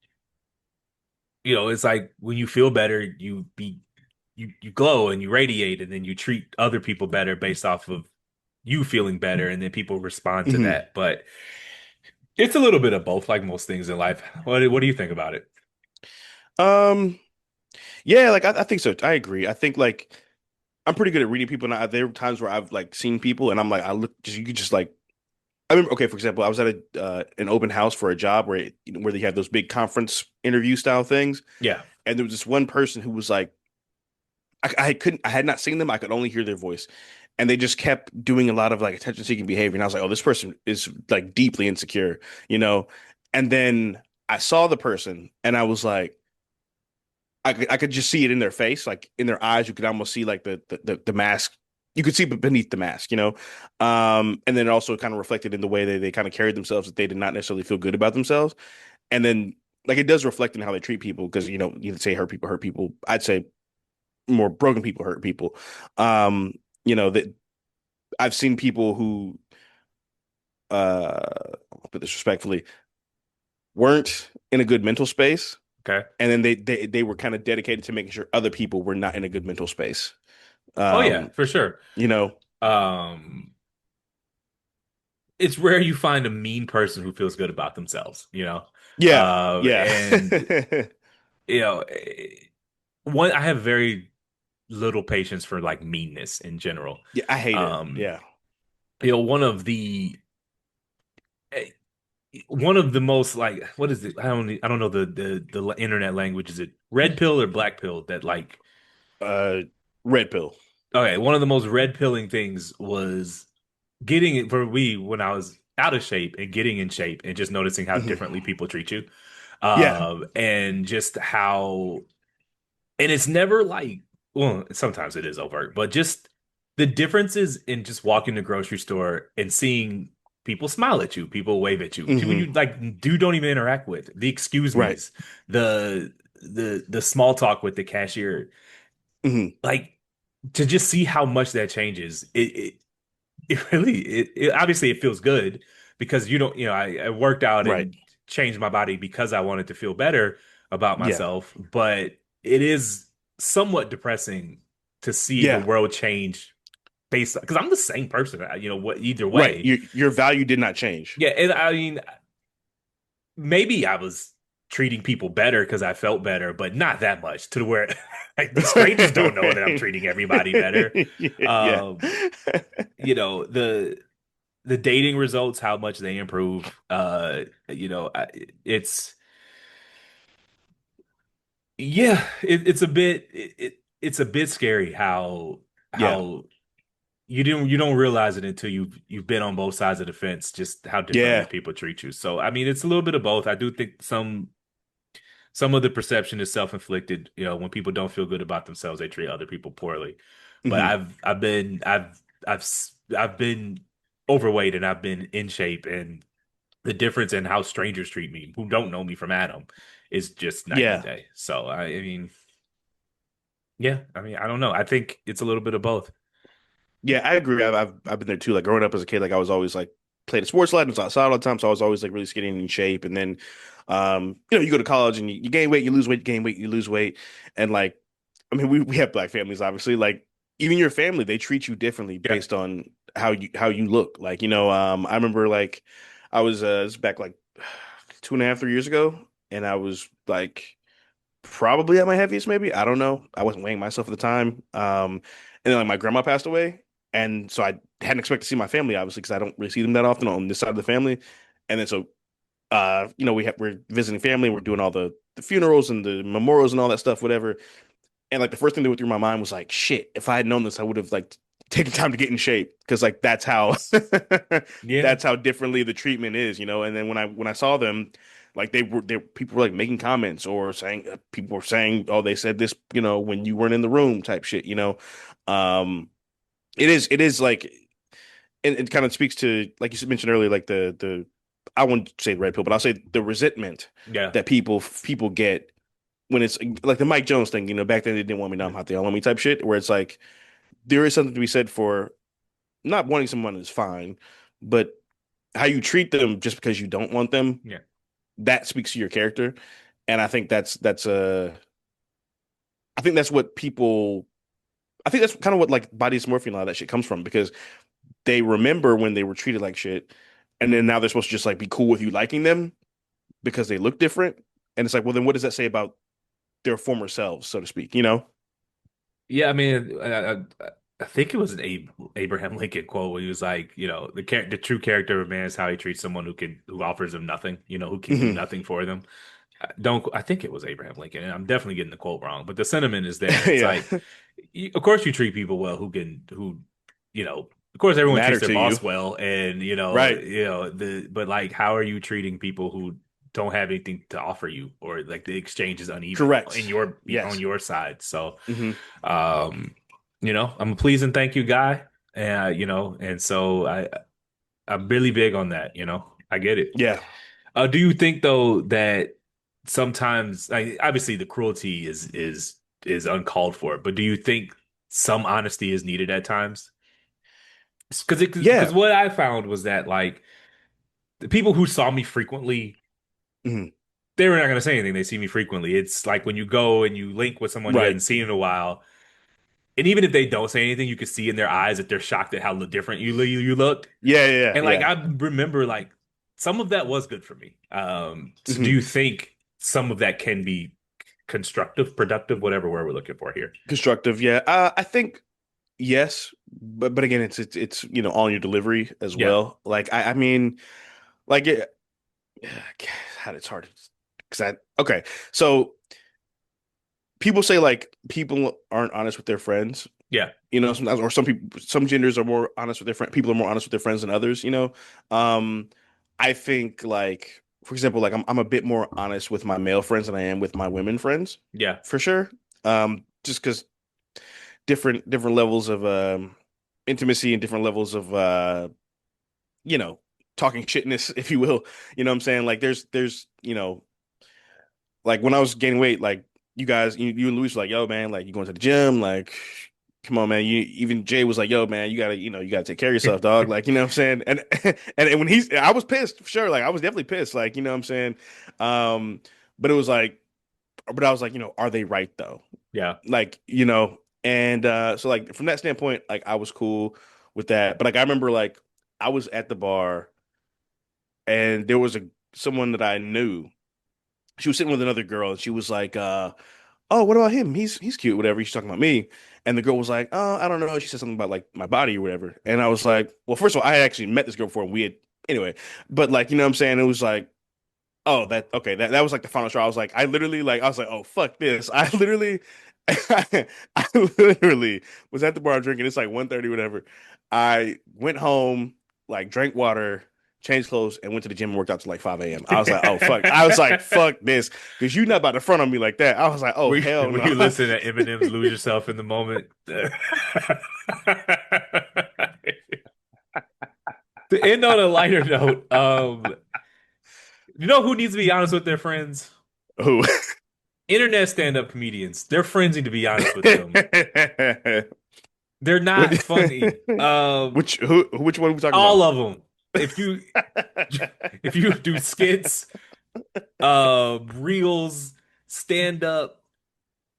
it's like when you feel better, you glow and you radiate, and then you treat other people better based off of you feeling better, and then people respond to Mhm. that. But it's a little bit of both, like most things in life. What do you think about it? Um, yeah, like I think so. I agree. I think like I'm pretty good at reading people, and there are times where I've like seen people, and I'm like, I look, just you could just like, I remember. Okay, for example, I was at an open house for a job where they have those big conference interview style things, Yeah. and there was this one person who was like, I had not seen them, I could only hear their voice, and they just kept doing a lot of like attention seeking behavior, and I was like, oh, this person is like deeply insecure, you know, and then I saw the person, and I was like. I could just see it in their face, like in their eyes. You could almost see like the mask. You could see beneath the mask, and then it also kind of reflected in the way they kind of carried themselves that they did not necessarily feel good about themselves. And then like it does reflect in how they treat people because you say hurt people hurt people. I'd say more broken people hurt people. Um, that I've seen people who I'll put this respectfully weren't in a good mental space, Okay. and then they were kind of dedicated to making sure other people were not in a good mental space. Oh yeah, Um, for sure. you know, Um, it's rare you find a mean person who feels good about themselves, yeah, yeah, And you know, one I have very little patience for like meanness in general. yeah. I hate it. Um, Yeah. eh, one of the most like what is it? I don't know the internet language. Is it red pill or black pill that like Uh, red pill. okay, one of the most red pilling things was getting it for me when I was out of shape and getting in shape and just noticing how Mhm. differently people treat you. Yeah. And just how, and it's never like, well, sometimes it is overt, but just the differences in just walking the grocery store and seeing people smile at you, people wave at you, people Hmm. you like don't even interact with, the excuse Right. me's, the small talk with the cashier, Hmm. like to just see how much that changes. It really obviously it feels good because you don't I worked out Right. and changed my body because I wanted to feel better about Yeah. myself, but it is somewhat depressing to see the Yeah. world change based because I'm the same person, what either Right. way. Your value did not change. Yeah, and I mean maybe I was treating people better because I felt better, but not that much to where like the strangers don't know that I'm treating everybody better. Yeah. Um, the dating results, how much they improve. It's yeah, it's a bit it's a bit scary Yeah. how you don't realize it until you've been on both sides of the fence, just how differently Yeah. people treat you. So I mean, it's a little bit of both. I do think some of the perception is self-inflicted. When people don't feel good about themselves, they treat other people poorly. But Hmm. I've been overweight and I've been in shape, and the difference in how strangers treat me who don't know me from Adam is just night and Yeah. day. So I mean, yeah, I mean, I don't know. I think it's a little bit of both. Yeah. I agree. I've been there too. Like growing up as a kid, like I was always like played a sports a lot and was outside all the time, so I was always like really skinny and in shape. And then, you go to college and you gain weight, you lose weight, gain weight, you lose weight, and like, I mean, we have black families, obviously. Like, even your family, they treat you differently Yeah. based on how you look. Like, I remember like I was this was back like 2.5, 3 years ago, and I was like probably at my heaviest, maybe. I don't know. I wasn't weighing myself at the time. And then like my grandma passed away, and so I hadn't expected to see my family, obviously, because I don't really see them that often on this side of the family. And then so we're visiting family, we're doing all the funerals and the memorials and all that stuff, whatever. And like the first thing that went through my mind was like, shit, if I had known this, I would have like taken time to get in shape because like that's how Yeah. that's how differently the treatment is. And then when I saw them, like people were like making comments or saying people were saying, oh, they said this, when you weren't in the room type shit. Um, it is like it kind of speaks to like you mentioned earlier, like the I wouldn't say the red pill, but I'll say the resentment Yeah. that people get when it's like the Mike Jones thing, back then they didn't want me, now I'm hot, they all want me type shit, where it's like there is something to be said for not wanting someone is fine, but how you treat them just because you don't want them, Yeah. that speaks to your character. And I think that's what people I think that's kind of what like body dysmorphia and all that shit comes from because they remember when they were treated like shit, and then now they're supposed to just like be cool with you liking them because they look different. And it's like, well, then what does that say about their former selves, so to speak, you know? Yeah, I mean, I think it was an Abraham Lincoln quote where he was like, the true character of man is how he treats someone who offers them nothing, who can do Hmm. nothing for them. I think it was Abraham Lincoln, and I'm definitely getting the quote wrong, but the sentiment is there. It's Yeah. like, of course you treat people well of course everyone treats Matter their to you. boss well, and Right. but like, how are you treating people who don't have anything to offer you, or like the exchange is uneven Correct. on Yes. your side? So, Hmm. um, I'm a please and thank you guy, and and so I'm really big on that. I get it. Yeah. Do you think though that sometimes, like, obviously the cruelty is uncalled for, but do you think some honesty is needed at times? Because Yeah. what I found was that, like, the people who saw me frequently, Hmm. they were not going to say anything. They see me frequently. It's like when you go and you link with someone you Right. hadn't seen in a while, and even if they don't say anything, you can see in their eyes that they're shocked at how different you look. Yeah. Yeah. And like, Yeah. I remember, like, some of that was good for me. So do Hmm. you think some of that can be constructive, productive, whatever word we're looking for here? Constructive. Yeah. I think yes, but again, it's on your delivery as Yeah, well. Like I mean, like God, it's hard because okay. So people say like people aren't honest with their friends, yeah, sometimes, or some genders are more honest with their friend. People are more honest with their friends than others. Um, I think like, for example, like I'm a bit more honest with my male friends than I am with my women friends, yeah, for sure. Just because different levels of intimacy and different levels of you know, talking shitness, if you will. You know what I'm saying? Like there's like when I was gaining weight, like you guys, you and Luis were like, yo, man, like you going to the gym, like come on, man. You even Jay was like, yo, man, you gotta take care of yourself, dog. Like, you know what I'm saying? And and when I was pissed, for sure. Like I was definitely pissed. Like, you know what I'm saying? Um, but it was like, but I was like, are they right though? yeah, Like, and so like from that standpoint, like I was cool with that. But like I remember like I was at the bar and there was someone that I knew. She was sitting with another girl and she was like, oh, what about him? He's cute, whatever. She's talking about me. And the girl was like, oh, I don't know. She said something about like my body or whatever. And I was like, well, first of all, I had actually met this girl before and we had anyway. But like, you know what I'm saying? It was like, oh, that okay, that was like the final straw. I was like, oh fuck this. I literally was at the bar drinking. It's like 1:30, whatever. I went home, like drank water, changed clothes, and went to the gym and worked out till like 5 a.m. I was like, oh fuck. I was like, fuck this. Because you're not about to front on me like that. I was like, oh hell Were no. you listening to Eminem's "Lose Yourself in the Moment"? To end on a lighter note, you know who needs to be honest with their friends? Who? Internet stand-up comedians. Their friends need to be honest with them. They're not Which funny. which one are we talking All about? of them. if you if you do skits, reels, stand up,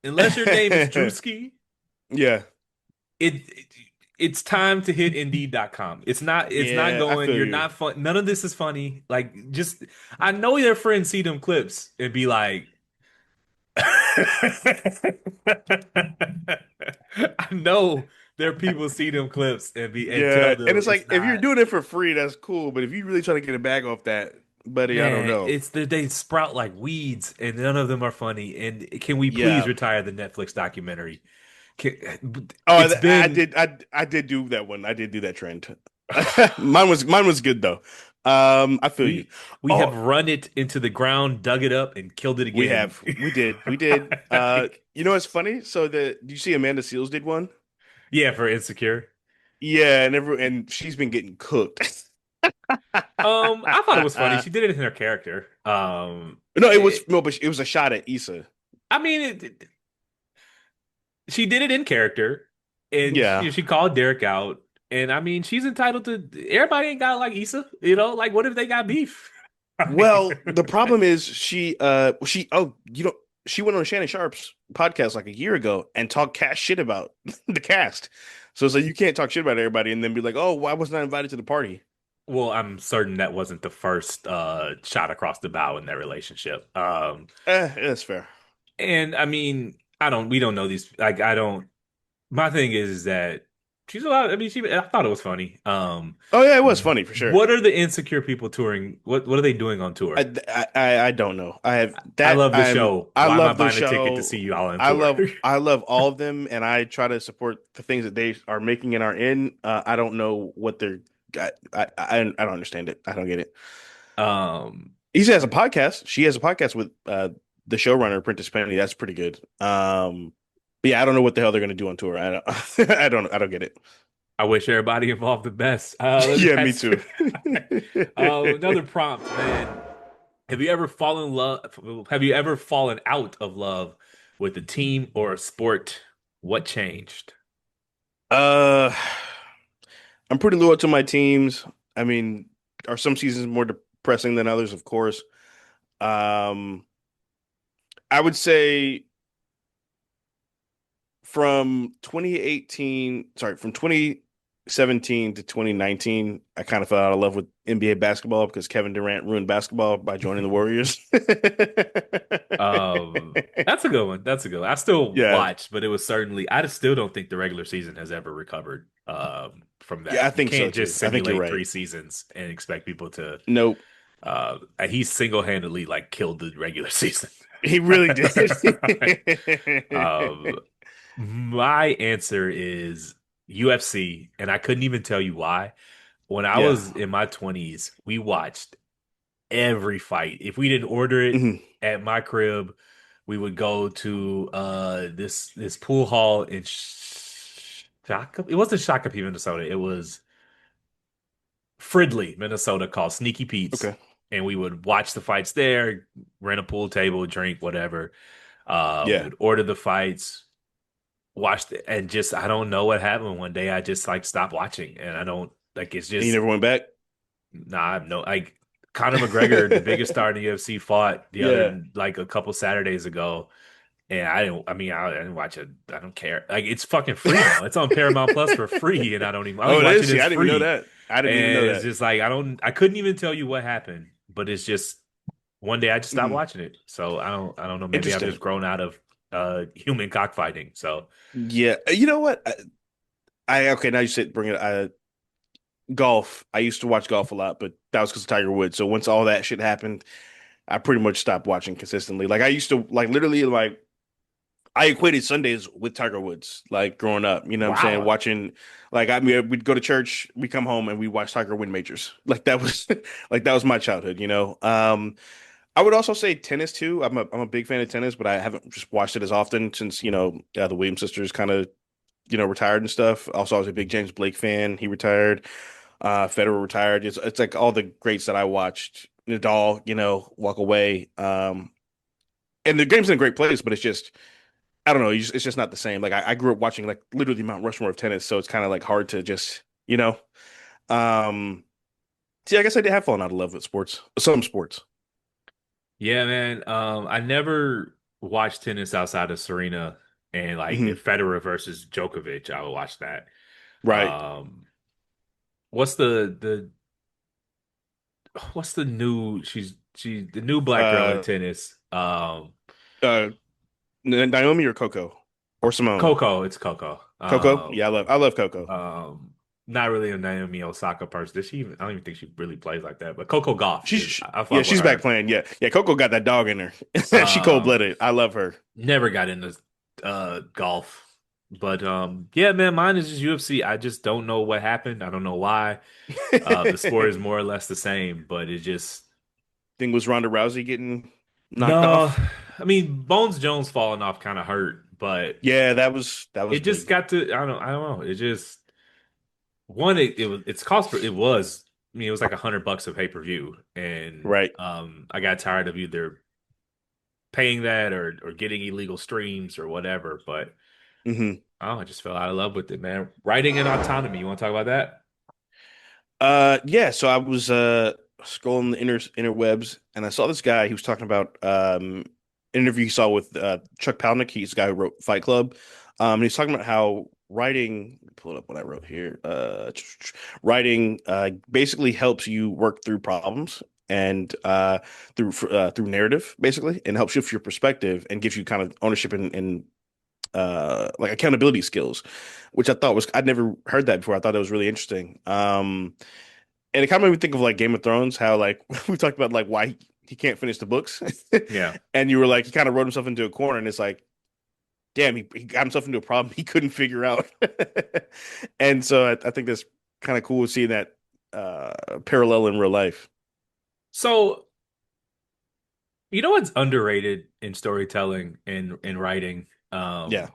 unless your name is Drewski, Yeah. it it's time to hit Indeed.com. It's not Yeah, I going, feel you're you. not fun. None of this is funny. Like just I know your friends see them clips and be like I know there are people see them clips and Yeah, tell and them it's it's like if you're not. doing it for free, that's cool. But if you really try to get a bag off that, buddy, I don't Man, know. it's they sprout like weeds, and none of them are funny. And can we please Yeah. retire the Netflix documentary? Oh, It's I been did. I did do that one. I did do that trend. Mine was good though. I feel you. we have Oh, run it into the ground, dug it up, and killed it we again. have. We did. Like, You know what's funny? So do you see Amanda Seals did one? yeah, for Insecure. Yeah, and she's been getting cooked. I thought it was funny. She did it in her character. No, it was It, no, but it was a shot at Issa. I mean, she did it in character, and Yeah. she called Derek out. And I mean, she's entitled to. Everybody ain't got like Issa, Like, what if they got beef? Well, Like, the problem is she went on Shannon Sharp's podcast like a year ago and talked cash shit about the cast. So it's like you can't talk shit about everybody and then be like, "Oh, why wasn't I invited to the party?" well, I'm certain that wasn't the first shot across the bow in their relationship. Yeah, that's fair. And I mean, we don't know these. Like, I don't. My thing is that she's a lot. I mean, I thought it was funny. Oh yeah, it was funny for sure. What are the insecure people touring? What are they doing on tour? I don't know. I have I that. love the show. I Why am I love the buying a ticket to see show. you all on tour? I love all of them, and I try to support the things that they are making and are in. I don't know what they're. I don't understand it. I don't get it. Um, He has a podcast. She has a podcast with the showrunner, Prentice Penny. That's pretty good. But yeah, I don't know what the hell they're gonna do on tour. I don't. I don't get it. I wish everybody involved the best. Yeah, me That's too. another prompt, man. Have you ever fallen in love? Have you ever fallen out of love with a team or a sport? What changed? uh, I'm pretty loyal to my teams. I mean, are some seasons more depressing than others? Of course. Um, I would say from 2018, sorry, from 2017 to 2019, I kind of fell out of love with NBA basketball because Kevin Durant ruined basketball by joining the Warriors. That's a good one. That's a good one. I still Yeah, watch, but it was certainly, I just still don't think the regular season has ever recovered from yeah, I that. You think so can't just too. I think you're simulate right. 3 seasons and expect people to Nope, he single-handedly like killed the regular season. he really did. um, my answer is UFC, and I couldn't even tell you why. When I Yeah. was in my 20s, we watched every fight. If we didn't order it Mhm. at my crib, we would go to this pool hall in Shakopee. It wasn't Shakopee, Minnesota. It was Fridley, Minnesota, called Sneaky Pete's. Okay. And we would watch the fights there, rent a pool table, drink, whatever. We Yeah. would order the fights, watch the, and just I don't know what happened. One day I just like stopped watching, and I don't like it's And you just never went back? nah. I have no like Conor McGregor, the biggest star in the UFC, fought the Yeah. other like a couple Saturdays ago, and I didn't. I mean, I didn't watch it. I don't care. Like it's fucking free now. It's on Paramount Plus for free, and I Oh, only it watch is? it See, as I didn't even know free. that. I didn't even know And it's that. just like I couldn't even tell you what happened, but it's just one day I just stopped Mhm. watching it. So I don't know. Maybe I've Interesting. just grown out of human cockfighting. So Yeah. You know what? Okay, now you said bring it. Golf. I used to watch golf a lot, but that was because of Tiger Woods. So once all that shit happened, I pretty much stopped watching consistently. Like I used to like literally like I equated Sundays with Tiger Woods, like growing up. You know what I'm saying? wow. Watching like I mean we'd go to church, we come home and we watch Tiger win majors. Like that was like that was my childhood, you know. I would also say tennis too. I'm a big fan of tennis, but I haven't just watched it as often since, the Williams sisters kind of, retired and stuff. Also, I was a big James Blake fan. He retired. Federer retired. It's like all the greats that I watched. Nadal, walk away. And the game's in a great place, but it's just I don't know. It's just not the same. Like I grew up watching like literally Mount Rushmore of tennis, so it's kind of like hard to just. Um, See, I guess I did have fallen out of love with sports. Some sports. Yeah, man. I never watched tennis outside of Serena and like Hmm. if Federer versus Djokovic, I would watch that. Right. Um, what's the new she's the new black girl in Uh, tennis? uh, Naomi or Coco or Simone? Coco, it's Coco. Coco. Yeah, I love Coco. Um, Not really a Naomi Osaka person. Does she even, I don't even think she really plays like that. But Coco Gauff is I Yeah, fuck with she's back her. playing. Yeah, yeah. Coco got that dog in her. She cold Um, blooded. I love her. Never got into golf. But yeah, man, mine is just UFC. I just don't know what happened. I don't know why. The sport is more or less the same, but it just Thing was Ronda Rousey getting knocked no. off. I mean, Bones Jones falling off kind of hurt, but Yeah, that was it just big. got to I don't know. It just one it was it's cost per it was I mean it was like $100 a pay-per-view, and Right. I got tired of either paying that or getting illegal streams or whatever, but Hmm. oh, I just fell out of love with it, man. Writing and autonomy. You want to talk about that? Yeah, so I was scrolling the interwebs and I saw this guy. He was talking about an interview he saw with Chuck Palahniuk. He's the guy who wrote Fight Club. And he's talking about how writing, let me pull it up what I wrote here. Writing basically helps you work through problems and through narrative, basically, and helps shift your perspective and gives you kind of ownership and like accountability skills, which I thought was I'd never heard that before. I thought it was really interesting. And it kind of made me think of like Game of Thrones, how like we talked about like why he can't finish the books, Yeah. and you were like he kind of wrote himself into a corner, and it's like, damn, he got himself into a problem he couldn't figure out, and so I think that's kind of cool seeing that parallel in real life. So, you know what's underrated in storytelling and in writing? Yeah.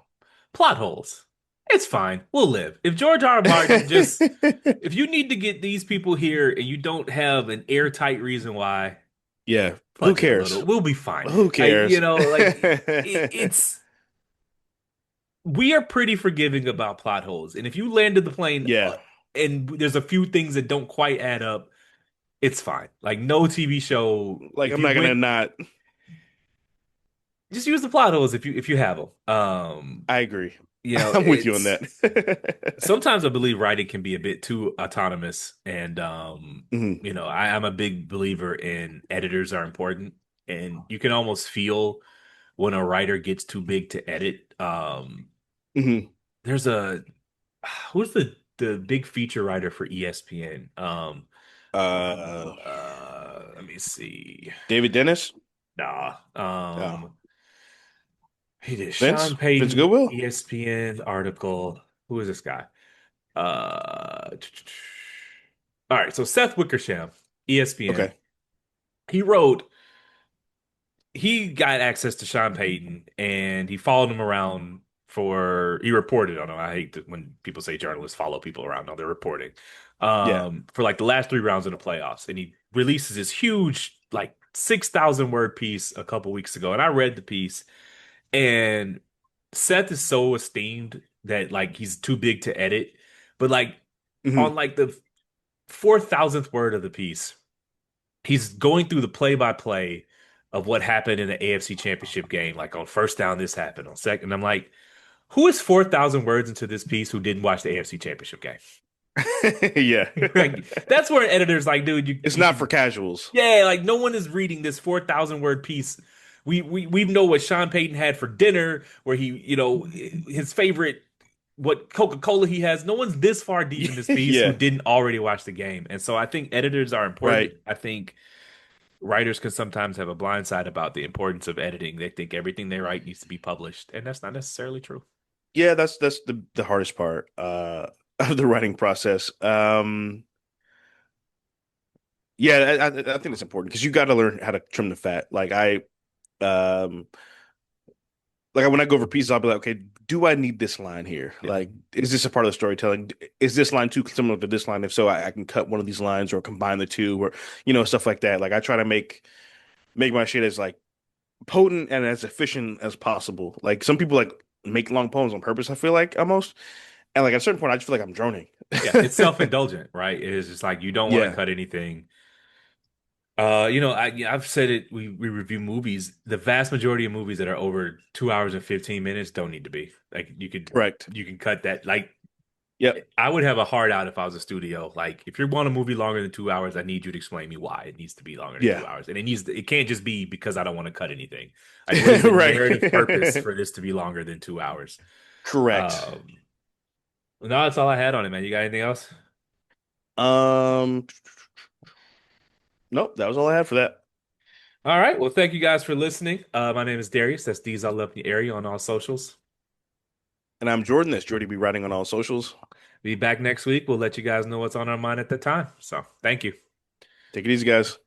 Plot holes. It's fine. We'll live. If George R. R. Martin just if you need to get these people here and you don't have an airtight reason why, Yeah. Who fudge it a cares? little. We'll be fine. Who Like, cares? it's we are pretty forgiving about plot holes. And if you landed the plane Yeah. and there's a few things that don't quite add up, it's fine. Like no TV show, Like if I'm you not gonna went, not. just use the plot holes if you have them. I agree. I'm with you on It's that. sometimes I believe writing can be a bit too autonomous, and Mhm. I'm a big believer in editors are important, and you can almost feel when a writer gets too big to edit. Mhm. There's a who's the big feature writer for ESPN? Uh, Let me see. David Dennis? Nah, Oh, he did Vince? Sean Vince Payton, Goodwill? ESPN article. Who is this guy? Uh, all right, so Seth Wickersham, ESPN. Okay. He wrote, he got access to Sean Payton and he followed him around he reported on him. I hate that when people say journalists follow people around. No, they're reporting. Yeah. For like the last three rounds of the playoffs. And he releases this huge, like 6,000 word piece a couple weeks ago. And I read the piece, and Seth is so esteemed that like he's too big to edit. But like on Hmm. like the 4,000th word of the piece, he's going through the play-by-play of what happened in the AFC Championship game. Like on first down, this happened. On second, I'm like, who is 4,000 words into this piece who didn't watch the AFC Championship game? Yeah. Like, that's where an editor's like, dude, you It's you not should, for casuals. yeah, like no one is reading this 4,000 word piece. We know what Sean Payton had for dinner, where his favorite what Coca-Cola he has. No one's this far deep in this piece who Yeah. didn't already watch the game. And so I think editors are important. Right. I think writers can sometimes have a blind side about the importance of editing. They think everything they write needs to be published, and that's not necessarily true. Yeah, that's the hardest part of the writing process. Yeah, I think it's important because you got to learn how to trim the fat. Um like when I go over pieces, I'll be like, okay, do I need this line here? Yeah. Like, is this a part of the storytelling? Is this line too similar to this line? If so, I can cut one of these lines or combine the two, or stuff like that. Like I try to make my shit as like potent and as efficient as possible. Like some people like make long poems on purpose, I feel like almost. And like at a certain point, I just feel like I'm droning. Yeah, it's self-indulgent, right? It is just like you don't want to Yeah, cut anything. I've said it. We review movies. The vast majority of movies that are over 2 hours and 15 minutes don't need to be. Like correct. you can cut that. Like Yep. I would have a hard out if I was a studio. Like if you want a movie longer than 2 hours, I need you to explain me why it needs to be longer than Yeah. 2 hours. And it can't just be because I don't want to cut anything. Like what is the Right. narrative purpose for this to be longer than 2 hours? Correct. Um, no, that's all I had on it, man. You got anything else? Um, nope, that was all I had for that. All right. Well, thank you guys for listening. My name is Darius. That's D's I Love the Area on all socials. And I'm Jordan. That's Jordy be writing on all socials. Be back next week. We'll let you guys know what's on our mind at the time. So thank you. Take it easy, guys.